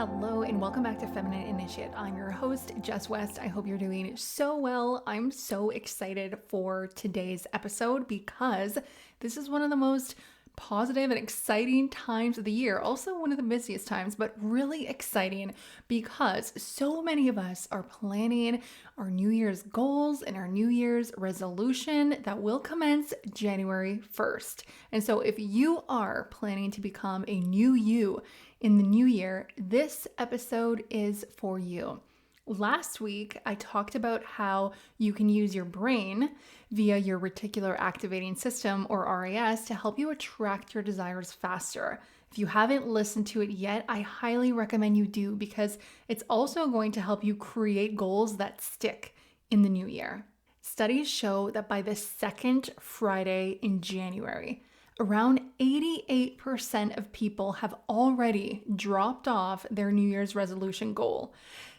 Hello and welcome back to Feminine Initiate. I'm your host, Jess West. I hope you're doing so well. I'm so excited for today's episode because this is one of the most positive and exciting times of the year. Also one of the busiest times, but really exciting because so many of us are planning our New Year's goals and our New Year's resolution that will commence January 1st. And so if you are planning to become a new you in the new year, this episode is for you. Last week, I talked about how you can use your brain via your reticular activating system, or RAS, to help you attract your desires faster. If you haven't listened to it yet, I highly recommend you do because it's also going to help you create goals that stick in the new year. Studies show that by the second Friday in January, around 88% of people have already dropped off their New Year's resolution goal.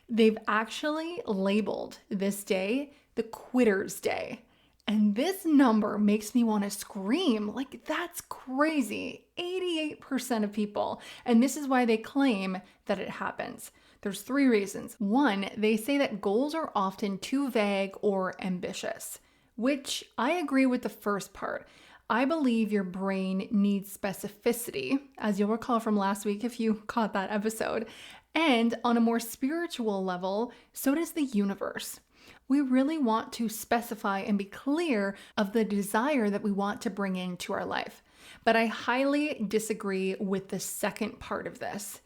They've actually labeled this day the Quitter's Day. And this number makes me want to scream. Like, that's crazy. 88% of people. And this is why they claim that it happens. There's three reasons. One, they say that goals are often too vague or ambitious, which I agree with the first part. I believe your brain needs specificity, as you'll recall from last week if you caught that episode. And on a more spiritual level, so does the universe. We really want to specify and be clear of the desire that we want to bring into our life. But I highly disagree with the second part of this.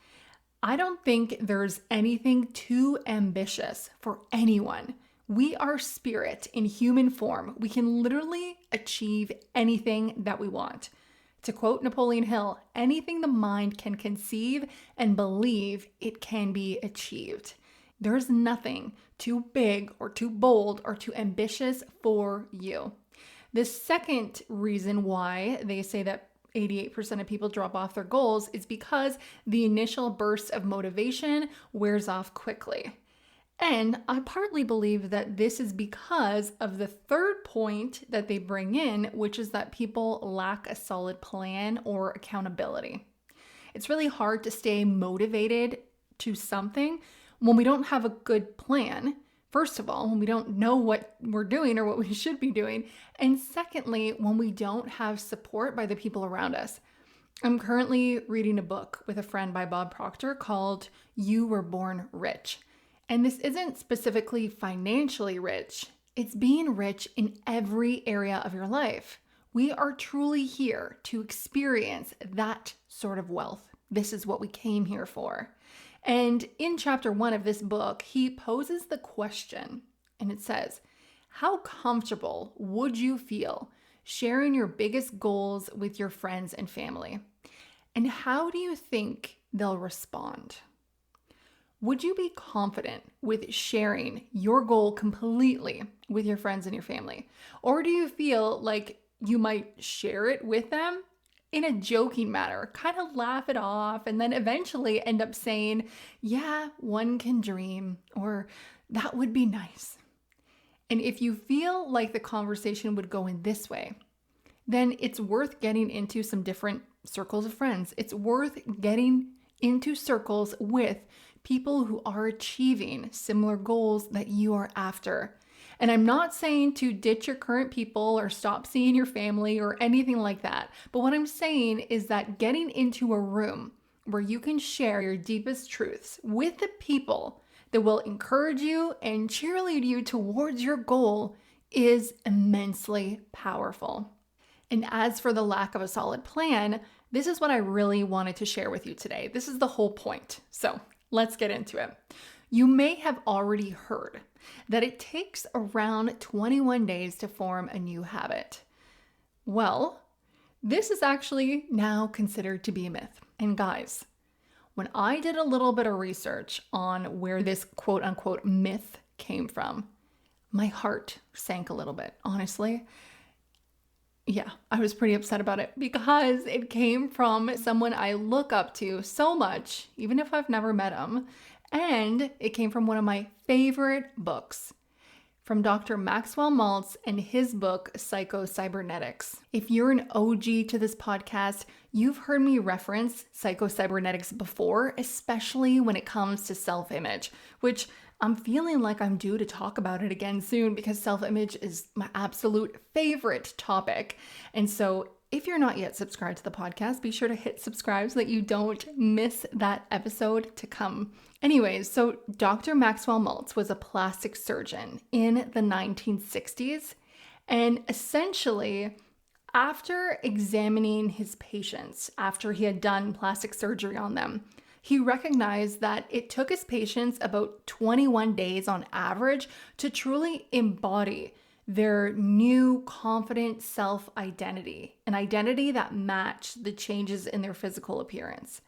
I don't think there's anything too ambitious for anyone. We are spirit in human form. We can literally achieve anything that we want. To quote Napoleon Hill, anything the mind can conceive and believe, it can be achieved. There's nothing too big or too bold or too ambitious for you. The second reason why they say that 88% of people drop off their goals is because the initial burst of motivation wears off quickly. And I partly believe that this is because of the third point that they bring in, which is that people lack a solid plan or accountability. It's really hard to stay motivated to something when we don't have a good plan. First of all, when we don't know what we're doing or what we should be doing. And secondly, when we don't have support by the people around us. I'm currently reading a book with a friend by Bob Proctor called You Were Born Rich. And this isn't specifically financially rich. It's being rich in every area of your life. We are truly here to experience that sort of wealth. This is what we came here for. And in chapter 1 of this book, he poses the question, and it says, how comfortable would you feel sharing your biggest goals with your friends and family? And how do you think they'll respond? Would you be confident with sharing your goal completely with your friends and your family? Or do you feel like you might share it with them in a joking manner, kind of laugh it off, and then eventually end up saying, yeah, one can dream, or that would be nice? And if you feel like the conversation would go in this way, then it's worth getting into some different circles of friends. It's worth getting into circles with people who are achieving similar goals that you are after. And I'm not saying to ditch your current people or stop seeing your family or anything like that. But what I'm saying is that getting into a room where you can share your deepest truths with the people that will encourage you and cheerlead you towards your goal is immensely powerful. And as for the lack of a solid plan, this is what I really wanted to share with you today. This is the whole point. So let's get into it. You may have already heard that it takes around 21 days to form a new habit. Well, this is actually now considered to be a myth. And guys, when I did a little bit of research on where this quote unquote myth came from, my heart sank a little bit, honestly. Yeah, I was pretty upset about it because it came from someone I look up to so much, even if I've never met him. And it came from one of my favorite books. from Dr. Maxwell Maltz and his book, Psycho-Cybernetics. If you're an OG to this podcast, you've heard me reference psycho-cybernetics before, especially when it comes to self-image, which I'm feeling like I'm due to talk about it again soon because self-image is my absolute favorite topic. And so if you're not yet subscribed to the podcast, be sure to hit subscribe so that you don't miss that episode to come. Anyways, so Dr. Maxwell Maltz was a plastic surgeon in the 1960s, and essentially, after examining his patients, after he had done plastic surgery on them, he recognized that it took his patients about 21 days on average to truly embody their new confident self-identity, an identity that matched the changes in their physical appearance.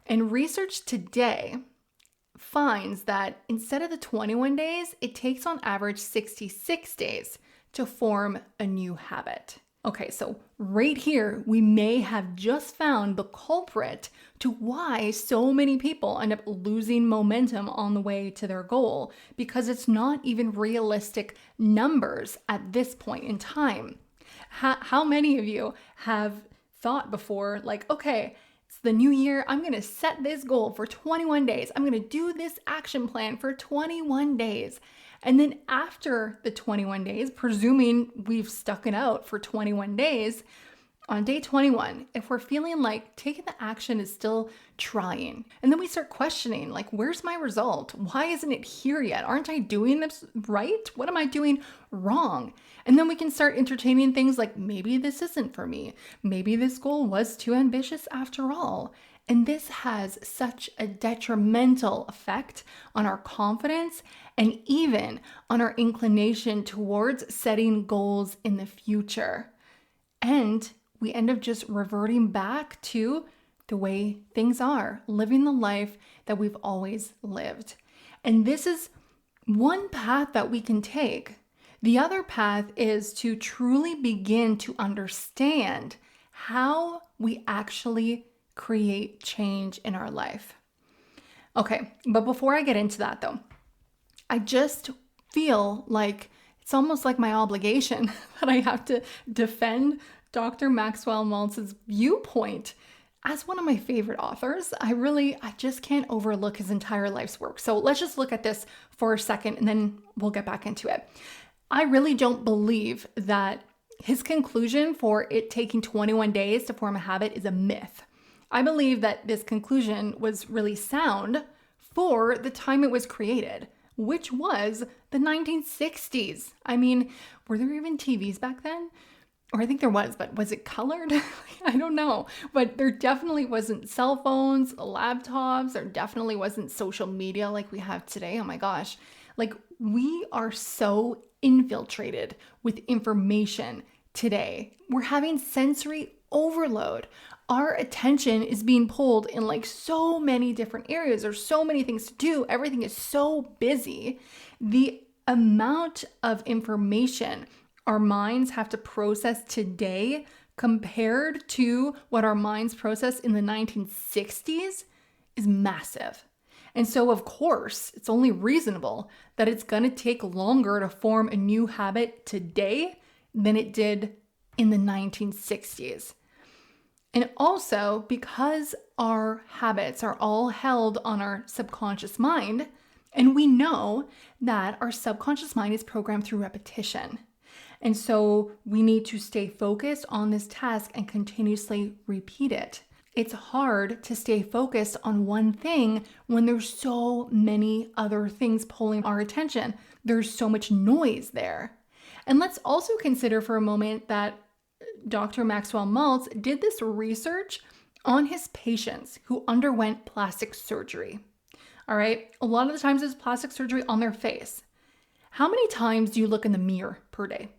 And research today finds that instead of the 21 days, it takes on average 66 days to form a new habit. Okay, so right here, we may have just found the culprit to why so many people end up losing momentum on the way to their goal, because it's not even realistic numbers at this point in time. How many of you have thought before, like, okay, it's the new year, I'm gonna set this goal for 21 days. I'm gonna do this action plan for 21 days. And then after the 21 days, presuming we've stuck it out for 21 days, on day 21, if we're feeling like taking the action is still trying, and then we start questioning, like, where's my result? Why isn't it here yet? Aren't I doing this right? What am I doing wrong? And then we can start entertaining things like, maybe this isn't for me. Maybe this goal was too ambitious after all. And this has such a detrimental effect on our confidence and even on our inclination towards setting goals in the future. And we end up just reverting back to the way things are, living the life that we've always lived. And this is one path that we can take. The other path is to truly begin to understand how we actually create change in our life. Okay, but before I get into that though, I just feel like it's almost like my obligation that I have to defend Dr. Maxwell Maltz's viewpoint as one of my favorite authors. I just can't overlook his entire life's work. So let's just look at this for a second and then we'll get back into it. I really don't believe that his conclusion for it taking 21 days to form a habit is a myth. I believe that this conclusion was really sound for the time it was created, which was the 1960s. I mean, were there even TVs back then? Or I think there was, but was it colored? I don't know. But there definitely wasn't cell phones, laptops. There definitely wasn't social media like we have today. Oh my gosh. Like, we are so infiltrated with information today. We're having sensory overload. Our attention is being pulled in like so many different areas. There's so many things to do. Everything is so busy. The amount of information our minds have to process today compared to what our minds processed in the 1960s is massive. And so, of course, it's only reasonable that it's going to take longer to form a new habit today than it did in the 1960s. And also, because our habits are all held on our subconscious mind, and we know that our subconscious mind is programmed through repetition. And so we need to stay focused on this task and continuously repeat it. It's hard to stay focused on one thing when there's so many other things pulling our attention. There's so much noise there. And let's also consider for a moment that Dr. Maxwell Maltz did this research on his patients who underwent plastic surgery. All right, a lot of the times it's plastic surgery on their face. How many times do you look in the mirror per day?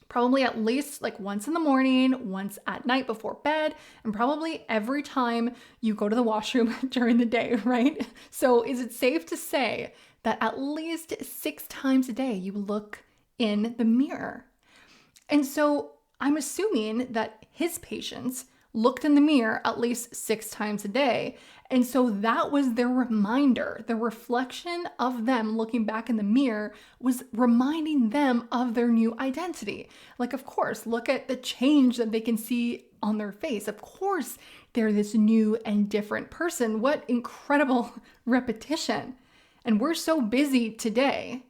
Probably at least like once in the morning, once at night before bed, and probably every time you go to the washroom during the day, right? So is it safe to say that at least 6 times a day you look in the mirror? And so I'm assuming that his patients looked in the mirror at least 6 times a day. And so that was their reminder. The reflection of them looking back in the mirror was reminding them of their new identity. Like, of course, look at the change that they can see on their face. Of course, they're this new and different person. What incredible repetition. And we're so busy today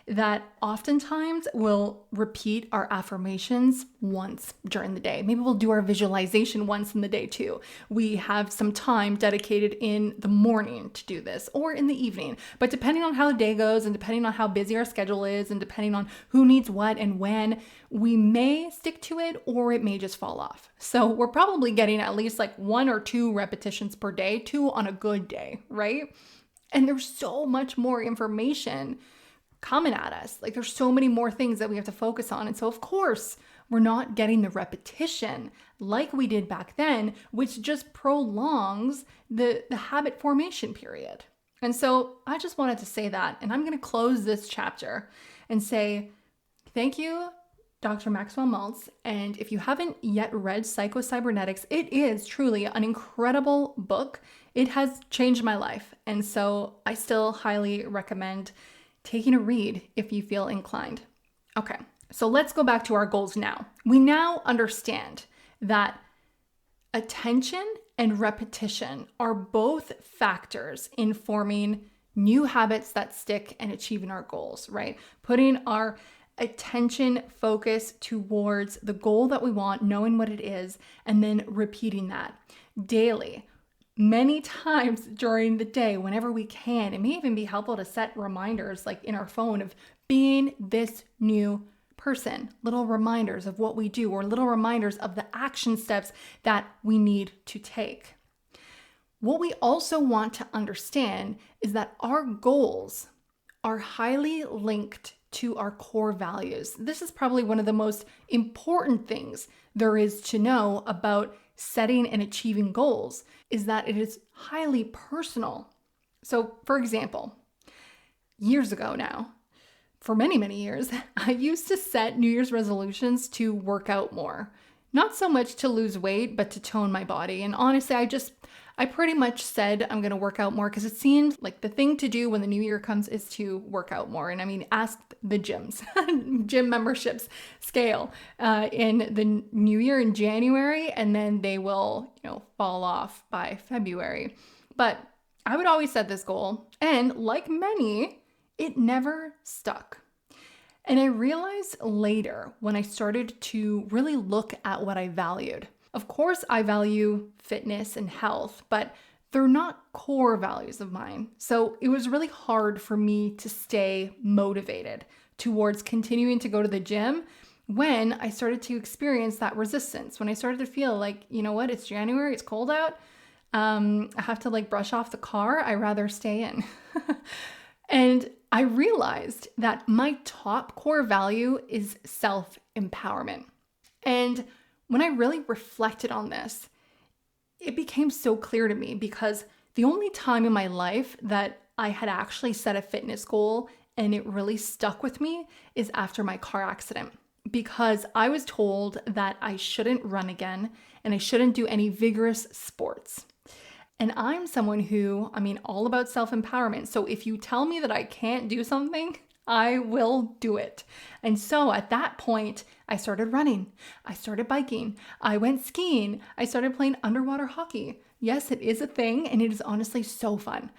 that oftentimes we'll repeat our affirmations once during the day. Maybe we'll do our visualization once in the day too. We have some time dedicated in the morning to do this or in the evening. But depending on how the day goes and depending on how busy our schedule is and depending on who needs what and when, we may stick to it or it may just fall off. So we're probably getting at least like 1 or 2 repetitions per day, 2 on a good day, right? And there's so much more information coming at us. Like there's so many more things that we have to focus on. And so of course, we're not getting the repetition like we did back then, which just prolongs the habit formation period. And so I just wanted to say that, and I'm going to close this chapter and say, thank you, Dr. Maxwell Maltz. And if you haven't yet read Psycho-Cybernetics, it is truly an incredible book. It has changed my life. And so I still highly recommend taking a read if you feel inclined. Okay, so let's go back to our goals now. We now understand that attention and repetition are both factors in forming new habits that stick and achieving our goals, right? Putting our attention focus towards the goal that we want, knowing what it is, and then repeating that daily. Many times during the day, whenever we can. It may even be helpful to set reminders like in our phone of being this new person, little reminders of what we do or little reminders of the action steps that we need to take. What we also want to understand is that our goals are highly linked to our core values. This is probably one of the most important things there is to know about setting and achieving goals, is that it is highly personal. So, for example, years ago now, for many, many years, I used to set New Year's resolutions to work out more. Not so much to lose weight, but to tone my body. And honestly, I pretty much said I'm going to work out more because it seemed like the thing to do when the new year comes is to work out more. And I mean, ask the gyms, gym memberships scale in the new year in January, and then they will, fall off by February. But I would always set this goal, and like many, it never stuck. And I realized later when I started to really look at what I valued. Of course, I value fitness and health, but they're not core values of mine. So it was really hard for me to stay motivated towards continuing to go to the gym when I started to experience that resistance, when I started to feel like, you know what, it's January, it's cold out. I have to brush off the car. I'd rather stay in. And I realized that my top core value is self-empowerment. And when I really reflected on this, it became so clear to me because the only time in my life that I had actually set a fitness goal and it really stuck with me is after my car accident, because I was told that I shouldn't run again and I shouldn't do any vigorous sports. And I'm someone who, all about self-empowerment. So if you tell me that I can't do something, I will do it. And so at that point, I started running. I started biking. I went skiing. I started playing underwater hockey. Yes, it is a thing, and it is honestly so fun.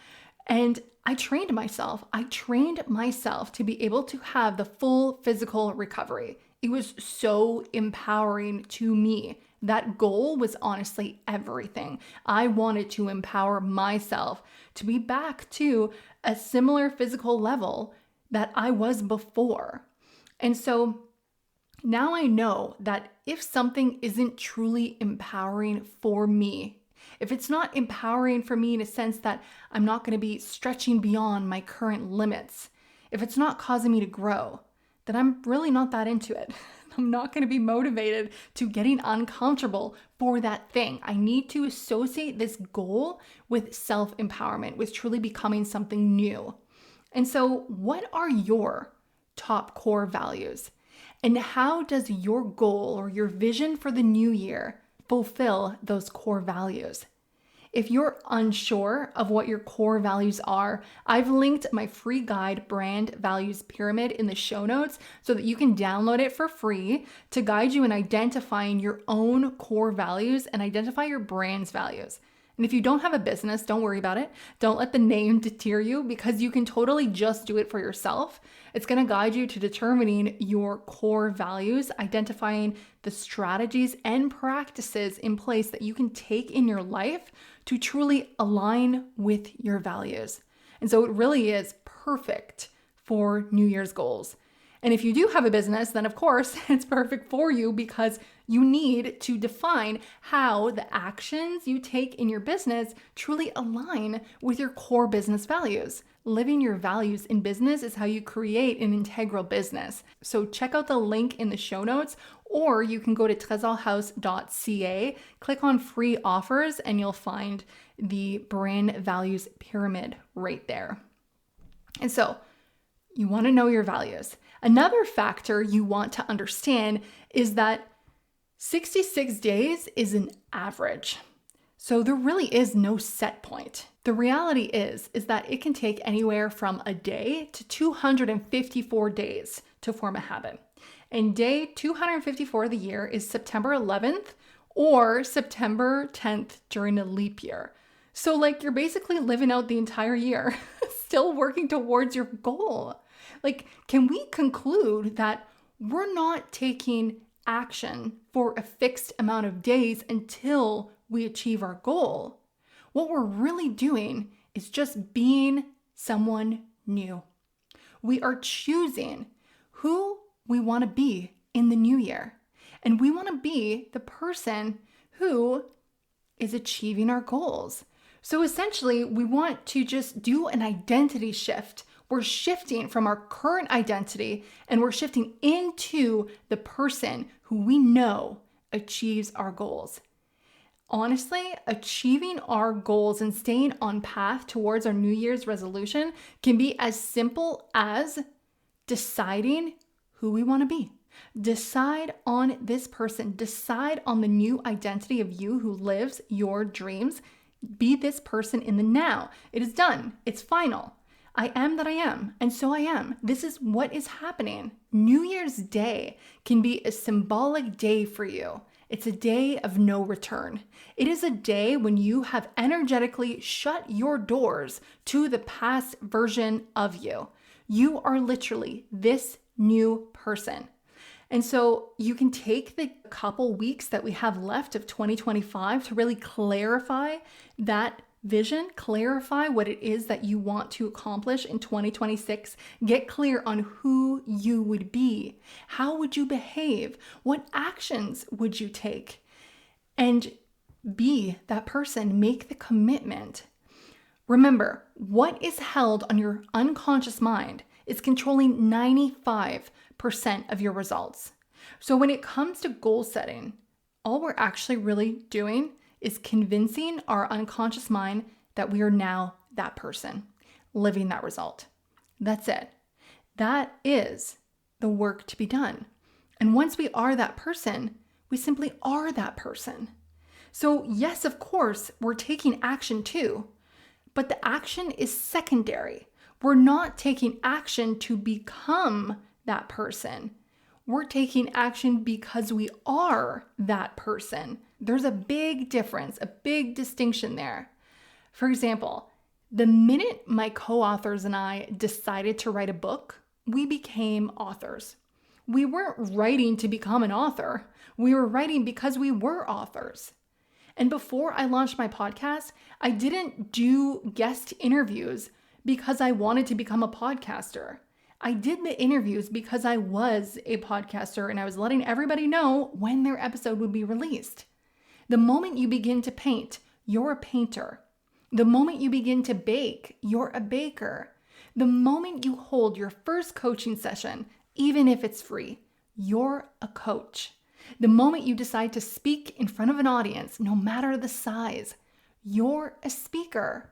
And I trained myself. To be able to have the full physical recovery. It was so empowering to me. That goal was honestly everything. I wanted to empower myself to be back to a similar physical level that I was before. And so now I know that if something isn't truly empowering for me, if it's not empowering for me in a sense that I'm not going to be stretching beyond my current limits, if it's not causing me to grow, then I'm really not that into it. I'm not going to be motivated to getting uncomfortable for that thing. I need to associate this goal with self-empowerment, with truly becoming something new. And so what are your top core values? And how does your goal or your vision for the new year fulfill those core values. If you're unsure of what your core values are, I've linked my free guide, Brand Values Pyramid, in the show notes so that you can download it for free to guide you in identifying your own core values and identify your brand's values. And if you don't have a business, don't worry about it. Don't let the name deter you because you can totally just do it for yourself. It's going to guide you to determining your core values, identifying the strategies and practices in place that you can take in your life to truly align with your values. And so it really is perfect for New Year's goals. And if you do have a business, then of course it's perfect for you because you need to define how the actions you take in your business truly align with your core business values. Living your values in business is how you create an integral business. So check out the link in the show notes, or you can go to tresorhouse.ca, click on free offers, and you'll find the Brand Values Pyramid right there. And so you want to know your values. Another factor you want to understand is that 66 days is an average. So there really is no set point. The reality is that it can take anywhere from a day to 254 days to form a habit. And day 254 of the year is September 11th or September 10th during a leap year. So you're basically living out the entire year, still working towards your goal. Can we conclude that we're not taking action for a fixed amount of days until we achieve our goal? What we're really doing is just being someone new. We are choosing who we want to be in the new year. And we want to be the person who is achieving our goals. So essentially, we want to just do an identity shift. We're shifting from our current identity and we're shifting into the person who we know achieves our goals. Honestly, achieving our goals and staying on path towards our New Year's resolution can be as simple as deciding who we want to be. Decide on this person. Decide on the new identity of you who lives your dreams. Be this person in the now. It is done. It's final. I am that I am, and so I am. This is what is happening. New Year's Day can be a symbolic day for you. It's a day of no return. It is a day when you have energetically shut your doors to the past version of you. You are literally this new person. And so you can take the couple weeks that we have left of 2025 to really clarify that vision, clarify what it is that you want to accomplish in 2026. Get clear on who you would be. How would you behave? What actions would you take? And be that person. Make the commitment. Remember, what is held on your unconscious mind is controlling 95% of your results. So when it comes to goal setting, all we're actually really doing is convincing our unconscious mind that we are now that person, living that result. That's it. That is the work to be done. And once we are that person, we simply are that person. So yes, of course, we're taking action too, but the action is secondary. We're not taking action to become that person. We're taking action because we are that person. There's a big difference, a big distinction there. For example, the minute my co-authors and I decided to write a book, we became authors. We weren't writing to become an author. We were writing because we were authors. And before I launched my podcast, I didn't do guest interviews because I wanted to become a podcaster. I did the interviews because I was a podcaster and I was letting everybody know when their episode would be released. The moment you begin to paint, you're a painter. The moment you begin to bake, you're a baker. The moment you hold your first coaching session, even if it's free, you're a coach. The moment you decide to speak in front of an audience, no matter the size, you're a speaker.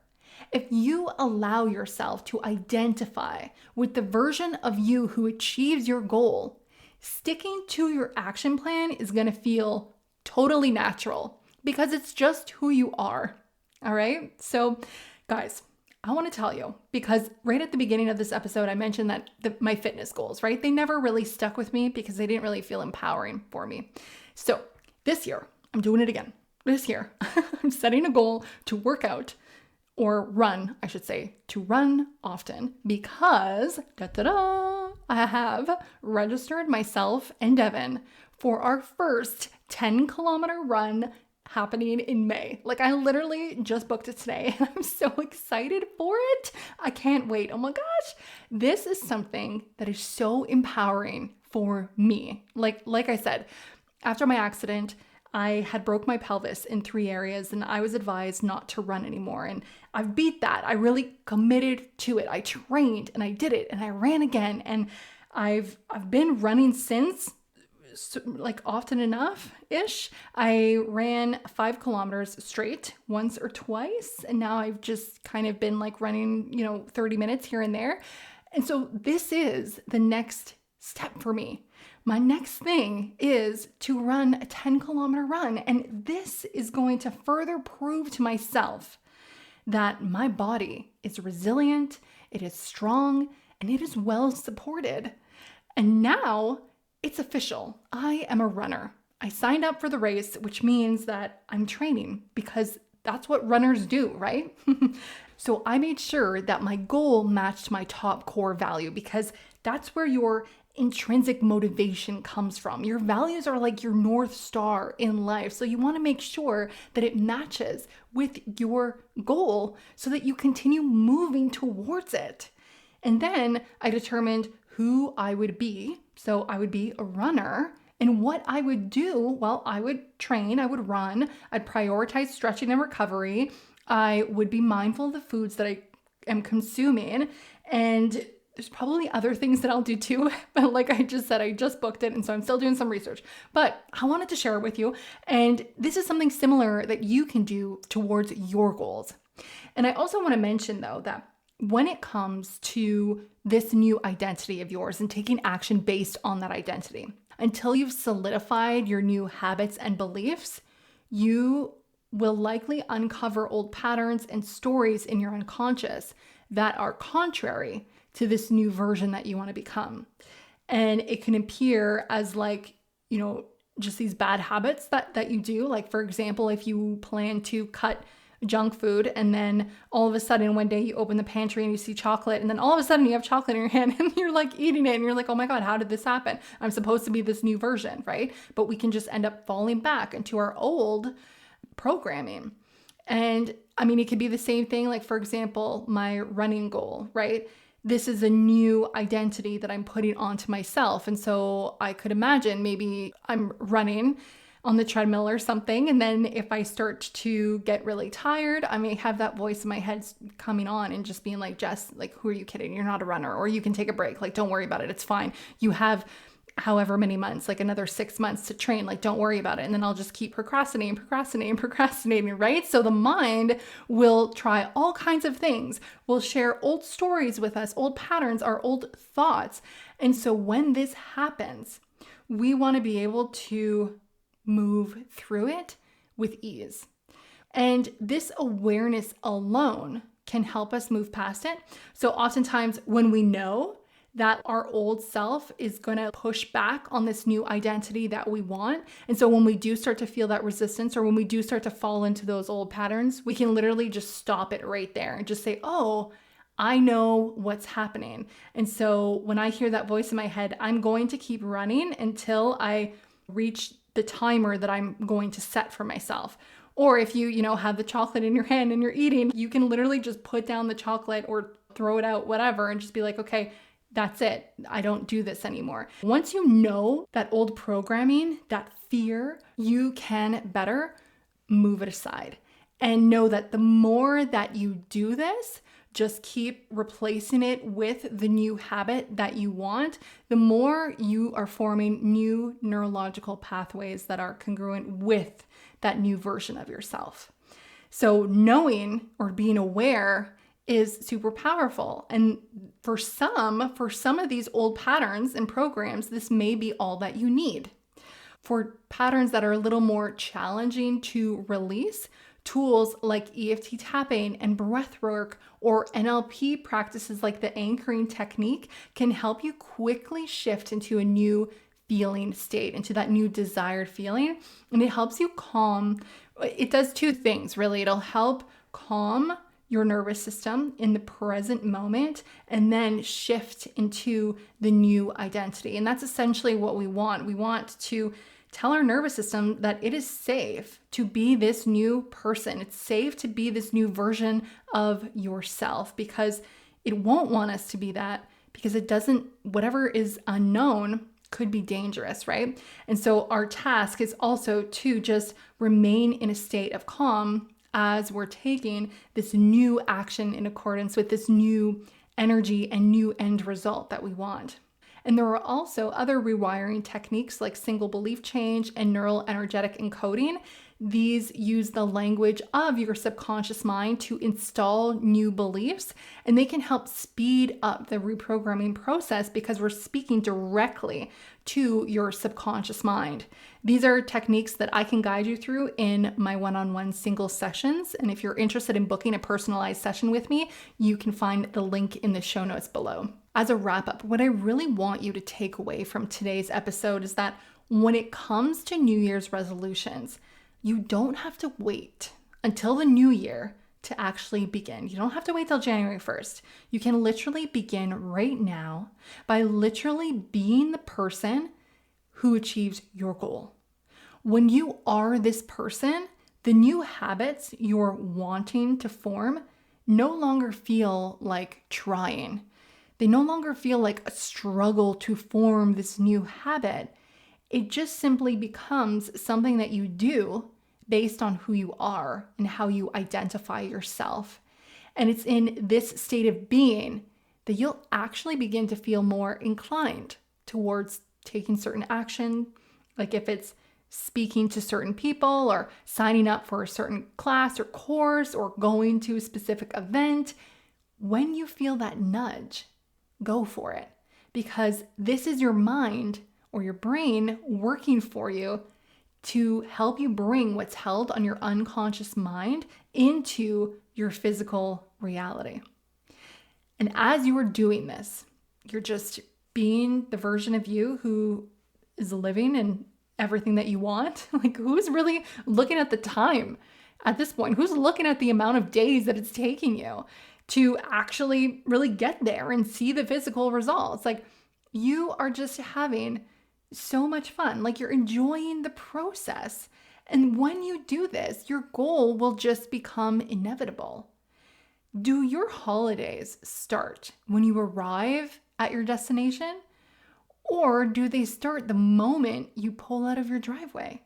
If you allow yourself to identify with the version of you who achieves your goal, sticking to your action plan is going to feel totally natural because it's just who you are. All right. So guys, I want to tell you, because right at the beginning of this episode, I mentioned that my fitness goals, right? They never really stuck with me because they didn't really feel empowering for me. So this year, I'm doing it again. This year, I'm setting a goal to work out or run, I should say, to run often because I have registered myself and Devin for our first 10-kilometer run happening in May. Like I literally just booked it today. I'm so excited for it. I can't wait. Oh my gosh. This is something that is so empowering for me. Like I said, after my accident, I had broke my pelvis in 3 areas and I was advised not to run anymore. And I've beat that. I really committed to it. I trained and I did it and I ran again. And I've been running since, like often enough-ish. I ran 5 kilometers straight once or twice. And now I've just kind of been like running, 30 minutes here and there. And so this is the next step for me. My next thing is to run a 10-kilometer run. And this is going to further prove to myself that my body is resilient, it is strong, and it is well supported. And now it's official. I am a runner. I signed up for the race, which means that I'm training because that's what runners do, right? So I made sure that my goal matched my top core value because that's where your intrinsic motivation comes from. Your values are like your North Star in life. So you want to make sure that it matches with your goal so that you continue moving towards it. And then I determined who I would be. So I would be a runner. And what I would do, well, I would train, I would run, I'd prioritize stretching and recovery. I would be mindful of the foods that I am consuming. And there's probably other things that I'll do too. But like I just said, I just booked it. And so I'm still doing some research. But I wanted to share it with you. And this is something similar that you can do towards your goals. And I also want to mention though that when it comes to this new identity of yours and taking action based on that identity, until you've solidified your new habits and beliefs, you will likely uncover old patterns and stories in your unconscious that are contrary to this new version that you want to become. And it can appear as like, just these bad habits that you do. Like, for example, if you plan to cut junk food and then all of a sudden one day you open the pantry and you see chocolate and then all of a sudden you have chocolate in your hand and you're like eating it and you're like, oh my God, how did this happen? I'm supposed to be this new version, right? But we can just end up falling back into our old programming. And I mean, it could be the same thing. Like, for example, my running goal, right? This is a new identity that I'm putting onto myself. And so I could imagine maybe I'm running on the treadmill or something. And then if I start to get really tired, I may have that voice in my head coming on and just being like, Jess, like, who are you kidding? You're not a runner, or you can take a break. Like, don't worry about it. It's fine. You have however many months, like another 6 months to train, like, don't worry about it. And then I'll just keep procrastinating, right? So the mind will try all kinds of things, will share old stories with us, old patterns, our old thoughts. And so when this happens, we want to be able to move through it with ease. And this awareness alone can help us move past it. So oftentimes when we know that our old self is going to push back on this new identity that we want, and so when we do start to feel that resistance, or when we do start to fall into those old patterns, we can literally just stop it right there and just say, oh, I know what's happening. And so when I hear that voice in my head, I'm going to keep running until I reach the timer that I'm going to set for myself. Or if you have the chocolate in your hand and you're eating, you can literally just put down the chocolate or throw it out, whatever, and just be like, okay, that's it. I don't do this anymore. Once you know that old programming, that fear, you can better move it aside and know that the more that you do this, just keep replacing it with the new habit that you want, the more you are forming new neurological pathways that are congruent with that new version of yourself. So knowing or being aware is super powerful. And for some of these old patterns and programs, this may be all that you need. For patterns that are a little more challenging to release, tools like EFT tapping and breath work or NLP practices like the anchoring technique can help you quickly shift into a new feeling state, into that new desired feeling. And it helps you calm. It does two things, really. It'll help calm your nervous system in the present moment and then shift into the new identity. And that's essentially what we want. We want to tell our nervous system that it is safe to be this new person. It's safe to be this new version of yourself, because it won't want us to be that, because it doesn't, whatever is unknown could be dangerous, right? And so our task is also to just remain in a state of calm as we're taking this new action in accordance with this new energy and new end result that we want. And there are also other rewiring techniques like single belief change and neural energetic encoding. These use the language of your subconscious mind to install new beliefs, and they can help speed up the reprogramming process because we're speaking directly to your subconscious mind. These are techniques that I can guide you through in my one-on-one single sessions. And if you're interested in booking a personalized session with me, you can find the link in the show notes below. As a wrap up, what I really want you to take away from today's episode is that when it comes to New Year's resolutions, you don't have to wait until the new year to actually begin. You don't have to wait till January 1st. You can literally begin right now by literally being the person who achieves your goal. When you are this person, the new habits you're wanting to form no longer feel like trying. They no longer feel like a struggle to form this new habit. It just simply becomes something that you do based on who you are and how you identify yourself. And it's in this state of being that you'll actually begin to feel more inclined towards taking certain action, like if it's speaking to certain people or signing up for a certain class or course or going to a specific event. When you feel that nudge, go for it, because this is your mind or your brain working for you to help you bring what's held on your unconscious mind into your physical reality. And as you are doing this, you're just being the version of you who is living in everything that you want. Like, who's really looking at the time at this point? Who's looking at the amount of days that it's taking you to actually really get there and see the physical results? Like, you are just having so much fun. Like, you're enjoying the process. And when you do this, your goal will just become inevitable. Do your holidays start when you arrive at your destination? Or do they start the moment you pull out of your driveway?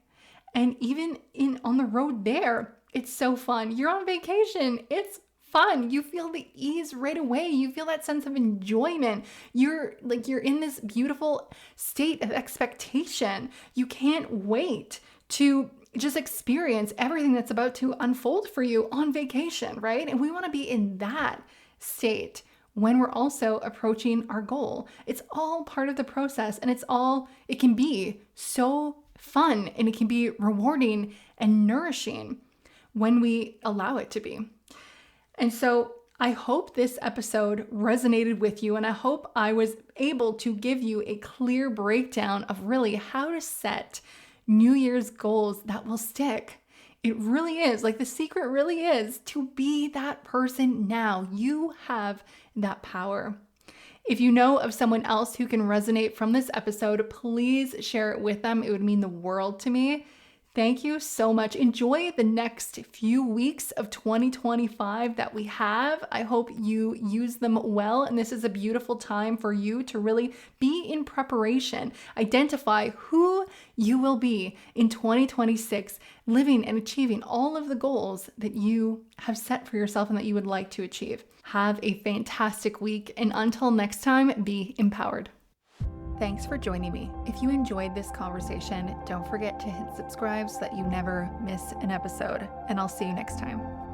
And even on the road there, it's so fun. You're on vacation. It's fun. You feel the ease right away. You feel that sense of enjoyment. You're in this beautiful state of expectation. You can't wait to just experience everything that's about to unfold for you on vacation, right? And we want to be in that state when we're also approaching our goal. It's all part of the process, and it can be so fun, and it can be rewarding and nourishing when we allow it to be. And so I hope this episode resonated with you, and I hope I was able to give you a clear breakdown of really how to set New Year's goals that will stick. It really is, like, the secret really is to be that person now. You have that power. If you know of someone else who can resonate from this episode, please share it with them. It would mean the world to me. Thank you so much. Enjoy the next few weeks of 2025 that we have. I hope you use them well. And this is a beautiful time for you to really be in preparation. Identify who you will be in 2026, living and achieving all of the goals that you have set for yourself and that you would like to achieve. Have a fantastic week. And until next time, be empowered. Thanks for joining me. If you enjoyed this conversation, don't forget to hit subscribe so that you never miss an episode, and I'll see you next time.